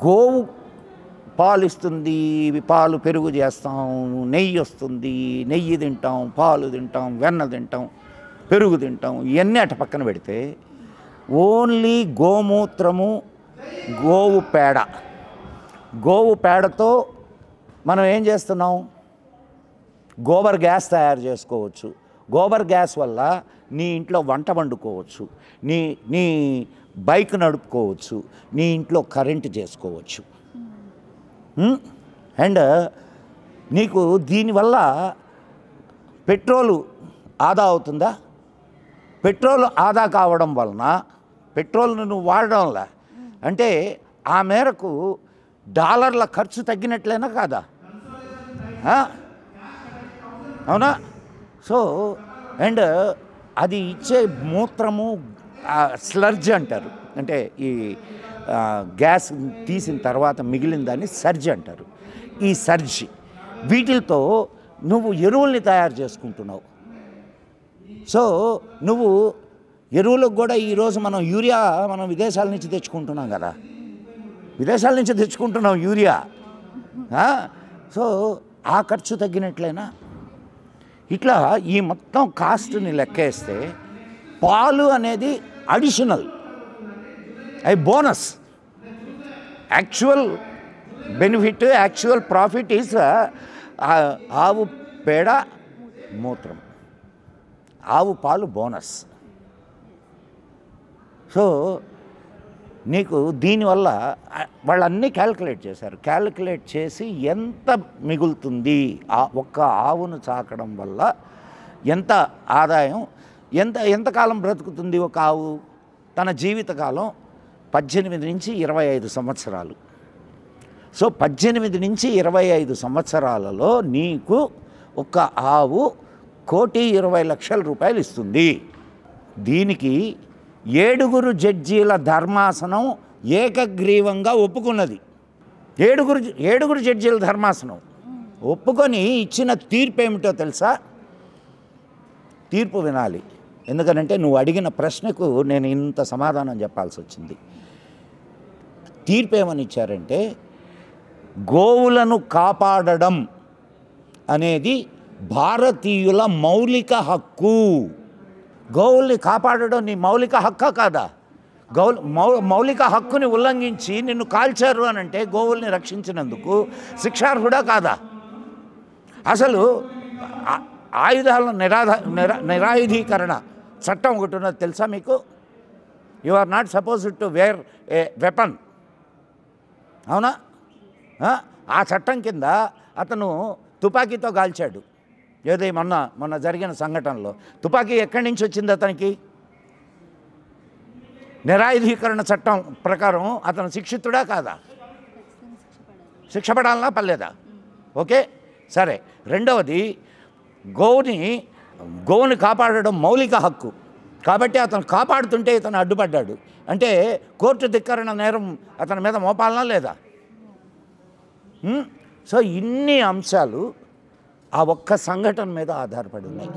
గోవు పాలు ఇస్తుంది, పాలు పెరుగు చేస్తాం, నెయ్యి వస్తుంది, నెయ్యి తింటాం, పాలు తింటాం, వెన్న తింటాం, పెరుగు తింటాం. ఇవన్నీ అటు పక్కన పెడితే ఓన్లీ గోమూత్రము, గోవు పేడతో మనం ఏం చేస్తున్నాం? గోబర్ గ్యాస్ తయారు చేసుకోవచ్చు. గోబర్ గ్యాస్ వల్ల నీ ఇంట్లో వంట వండుకోవచ్చు, నీ బైక్ నడుపుకోవచ్చు, నీ ఇంట్లో కరెంటు చేసుకోవచ్చు. అండ్ నీకు దీనివల్ల పెట్రోలు ఆదా అవుతుందా? పెట్రోల్ ఆదా కావడం వలన పెట్రోల్ను నువ్వు వాడడంలా అంటే ఆ మేరకు డాలర్ల ఖర్చు తగ్గినట్లేనా కాదా? అవునా? సో అండ్ అది ఇచ్చే మూత్రము స్లర్జ్ అంటారు. అంటే ఈ గ్యాస్ తీసిన తర్వాత మిగిలిన దాన్ని సర్జ్ అంటారు. ఈ సర్జ్ వీటితో నువ్వు ఎరువుల్ని తయారు చేసుకుంటున్నావు. సో నువ్వు ఎరువులకు కూడా ఈరోజు మనం యూరియా మనం విదేశాల నుంచి తెచ్చుకుంటున్నాం కదా, విదేశాల నుంచి తెచ్చుకుంటున్నాం యూరియా. సో ఆ ఖర్చు తగ్గినట్లేనా? ఇట్లా ఈ మొత్తం కాస్ట్ని లెక్కేస్తే పాలు అనేది అడిషనల్, అవి bonus. Actual benefit, actual profit is ఆవు పేడ, మూత్రం, ఆవు పాలు బోనస్. సో నీకు దీనివల్ల వాళ్ళన్నీ క్యాల్కులేట్ చేశారు. క్యాల్కులేట్ చేసి ఎంత మిగులుతుంది, ఒక్క ఆవును చాకడం వల్ల ఎంత ఆదాయం, ఎంతకాలం బ్రతుకుతుంది ఒక ఆవు. తన జీవితకాలం 18 నుంచి 25 సంవత్సరాలు. సో 18 నుంచి 25 సంవత్సరాలలో నీకు ఒక ఆవు 1,20,00,000 రూపాయలు ఇస్తుంది. దీనికి 7 జడ్జీల ధర్మాసనం ఏకగ్రీవంగా ఒప్పుకున్నది. 7 జడ్జీల ధర్మాసనం ఒప్పుకొని ఇచ్చిన తీర్పు ఏమిటో తెలుసా? తీర్పు వినాలి, ఎందుకనంటే నువ్వు అడిగిన ప్రశ్నకు నేను ఇంత సమాధానం చెప్పాల్సి వచ్చింది. తీర్పు ఏమని ఇచ్చారంటే, గోవులను కాపాడడం అనేది భారతీయుల మౌలిక హక్కు. గోవుల్ని కాపాడడం నీ మౌలిక హక్కా కాదా? మౌలిక హక్కుని ఉల్లంఘించి నిన్ను కాల్చారు అని అంటే గోవుల్ని రక్షించినందుకు శిక్షార్హుడా కాదా? అసలు ఆయుధాల నిరాయుధీకరణ చట్టం ఒకటి ఉన్నది తెలుసా మీకు? You are not supposed to wear a weapon. అవునా? ఆ చట్టం కింద అతను తుపాకీతో కాల్చాడు. ఏదో మొన్న జరిగిన సంఘటనలో తుపాకీ ఎక్కడి నుంచి వచ్చింది అతనికి? నిరాయుధీకరణ చట్టం ప్రకారం అతను శిక్షితుడా కాదా? శిక్ష పడాలనా పర్లేదా? ఓకే సరే. రెండవది, గోవుని కాపాడడం మౌలిక హక్కు కాబట్టి అతను కాపాడుతుంటే ఇతను అడ్డుపడ్డాడు అంటే కోర్టు ధిక్కరణ నేరం అతని మీద మోపాలనా లేదా? సో ఇన్ని అంశాలు ఆ ఒక్క సంఘటన మీద ఆధారపడి ఉన్నాయి.